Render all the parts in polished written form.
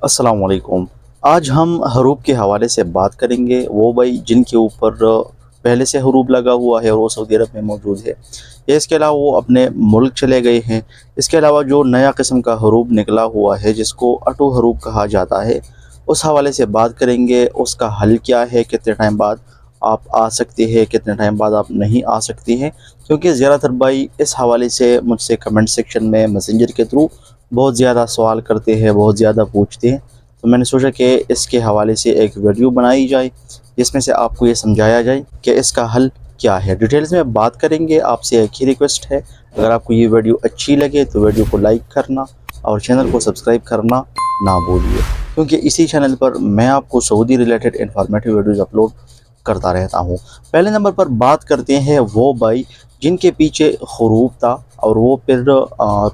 अस्सलाम वालेकुम। आज हम हरूब के हवाले से बात करेंगे। वो भाई जिनके ऊपर पहले से हरूब लगा हुआ है और वो सऊदी अरब में मौजूद है, या इसके अलावा वो अपने मुल्क चले गए हैं। इसके अलावा जो नया किस्म का हरूब निकला हुआ है जिसको ऑटो हरूब कहा जाता है, उस हवाले से बात करेंगे। उसका हल क्या है, कितने टाइम बाद आप आ सकते हैं, कितने टाइम बाद आप नहीं आ सकते हैं। क्योंकि ज़्यादातर भाई इस हवाले से मुझसे कमेंट सेक्शन में मैसेंजर के थ्रू बहुत ज़्यादा सवाल करते हैं, बहुत ज़्यादा पूछते हैं। तो मैंने सोचा कि इसके हवाले से एक वीडियो बनाई जाए जिसमें से आपको ये समझाया जाए कि इसका हल क्या है। डिटेल्स में बात करेंगे। आपसे एक ही रिक्वेस्ट है, अगर आपको ये वीडियो अच्छी लगे तो वीडियो को लाइक करना और चैनल को सब्सक्राइब करना ना भूलिए, क्योंकि इसी चैनल पर मैं आपको Saudi related informative videos upload करता रहता हूँ। पहले नंबर पर बात करते हैं वो भाई जिनके पीछे हरूब था और वो फिर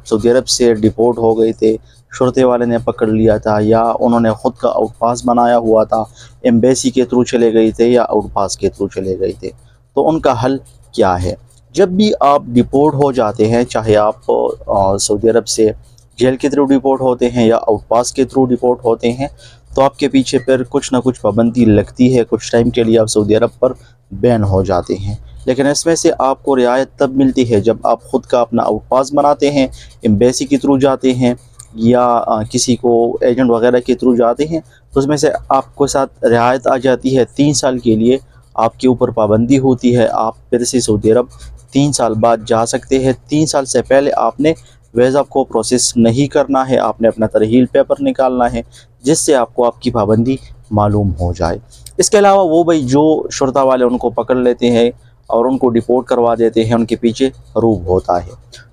सऊदी अरब से डिपोर्ट हो गए थे। शुरते वाले ने पकड़ लिया था, या उन्होंने ख़ुद का आउटपास बनाया हुआ था, एम्बेसी के थ्रू चले गए थे या आउटपास के थ्रू चले गए थे। तो उनका हल क्या है? जब भी आप डिपोर्ट हो जाते हैं, चाहे आप सऊदी अरब से जेल के थ्रू डिपोर्ट होते हैं या आउटपास के थ्रू डिपोर्ट होते हैं, तो आपके पीछे फिर कुछ ना कुछ पाबंदी लगती है। कुछ टाइम के लिए आप सऊदी अरब पर बैन हो जाते हैं, लेकिन इसमें से आपको रियायत तब मिलती है जब आप ख़ुद का अपना आउटपास बनाते हैं, एम्बेसी के थ्रू जाते हैं या किसी को एजेंट वगैरह के थ्रू जाते हैं। तो उसमें से आपको साथ रियायत आ जाती है। 3 साल के लिए आपके ऊपर पाबंदी होती है। आप फिर से सऊदी अरब 3 साल बाद जा सकते हैं। 3 साल से पहले आपने वीज़ा को प्रोसेस नहीं करना है, आपने अपना तरहील पेपर निकालना है जिससे आपको आपकी पाबंदी मालूम हो जाए। इसके अलावा वो भाई जो शुरता वाले उनको पकड़ लेते हैं और उनको डिपोर्ट करवा देते हैं, उनके पीछे हरूब होता है,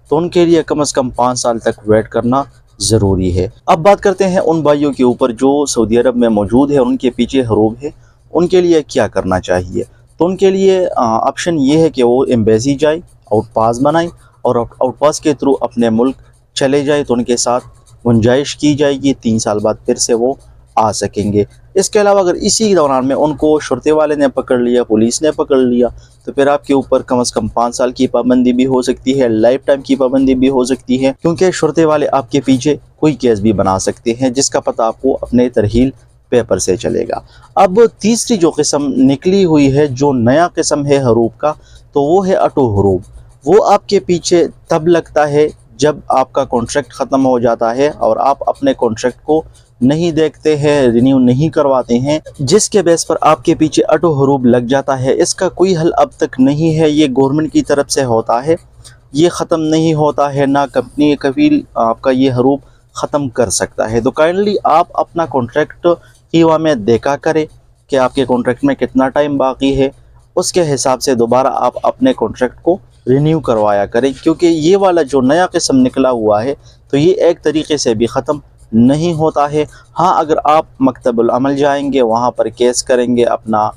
तो उनके लिए कम से कम 5 साल तक वेट करना ज़रूरी है। अब बात करते हैं उन भाइयों के ऊपर जो सऊदी अरब में मौजूद है, उनके पीछे हरूब है, उनके लिए क्या करना चाहिए। तो उनके लिए ऑप्शन ये है कि वो एम्बेसी जाए, आउटपास बनाए और आउटपास के थ्रू अपने मुल्क चले जाए। तो उनके साथ गुंजाइश की जाएगी, 3 साल बाद फिर से वो आ सकेंगे। इसके अलावा अगर इसी दौरान में उनको शुरते वाले ने पकड़ लिया, पुलिस ने पकड़ लिया, तो फिर आपके ऊपर कम से कम 5 साल की पाबंदी भी हो सकती है, लाइफ टाइम की पाबंदी भी हो सकती है। क्योंकि शुरते वाले आपके पीछे कोई केस भी बना सकते हैं जिसका पता आपको अपने तरहील पेपर से चलेगा। अब तीसरी जो किस्म निकली हुई है, जो नया किस्म है हरूब का, तो वो है ऑटो हरूब। वो आपके पीछे तब लगता है जब आपका कॉन्ट्रैक्ट ख़त्म हो जाता है और आप अपने कॉन्ट्रैक्ट को नहीं देखते हैं, रिन्यू नहीं करवाते हैं, जिसके बेस पर आपके पीछे ऑटो हरूब लग जाता है। इसका कोई हल अब तक नहीं है। ये गवर्नमेंट की तरफ से होता है, ये ख़त्म नहीं होता है, ना कंपनी कफील आपका ये हरूब ख़त्म कर सकता है। तो काइंडली आप अपना कॉन्ट्रैक्ट कीवा में देखा करें कि आपके कॉन्ट्रैक्ट में कितना टाइम बाकी है, उसके हिसाब से दोबारा आप अपने कॉन्ट्रैक्ट को रिन्यू करवाया करें। क्योंकि ये वाला जो नया किस्म निकला हुआ है, तो ये एक तरीके से भी ख़त्म नहीं होता है। हाँ, अगर आप मकतबुल अमल जाएंगे, वहाँ पर केस करेंगे, अपना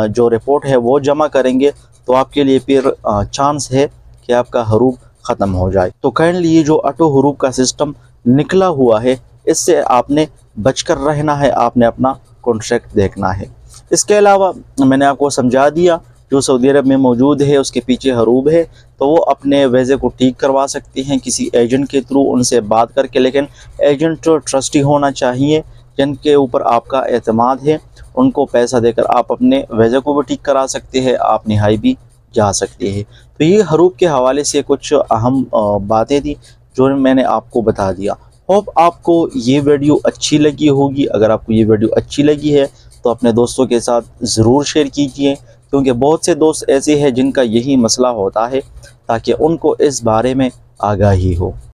जो रिपोर्ट है वो जमा करेंगे, तो आपके लिए फिर चांस है कि आपका हरूब ख़त्म हो जाए। तो काइंडली ये जो ऑटो हरूब का सिस्टम निकला हुआ है, इससे आपने बचकर रहना है, आपने अपना कॉन्ट्रैक्ट देखना है। इसके अलावा मैंने आपको समझा दिया, जो सऊदी अरब में मौजूद है उसके पीछे हरूब है, तो वो अपने वीज़े को ठीक करवा सकते हैं किसी एजेंट के थ्रू, उनसे बात करके। लेकिन एजेंट ट्रस्टी होना चाहिए, जिनके ऊपर आपका एतमाद है। उनको पैसा देकर आप अपने वीज़े को भी ठीक करा सकते हैं, आप निहाई भी जा सकते हैं। तो ये हरूब के हवाले से कुछ अहम बातें थी जो मैंने आपको बता दिया। होप आपको ये वीडियो अच्छी लगी होगी। अगर आपको ये वीडियो अच्छी लगी है तो अपने दोस्तों के साथ ज़रूर शेयर कीजिए, क्योंकि बहुत से दोस्त ऐसे हैं जिनका यही मसला होता है, ताकि उनको इस बारे में आगाही हो।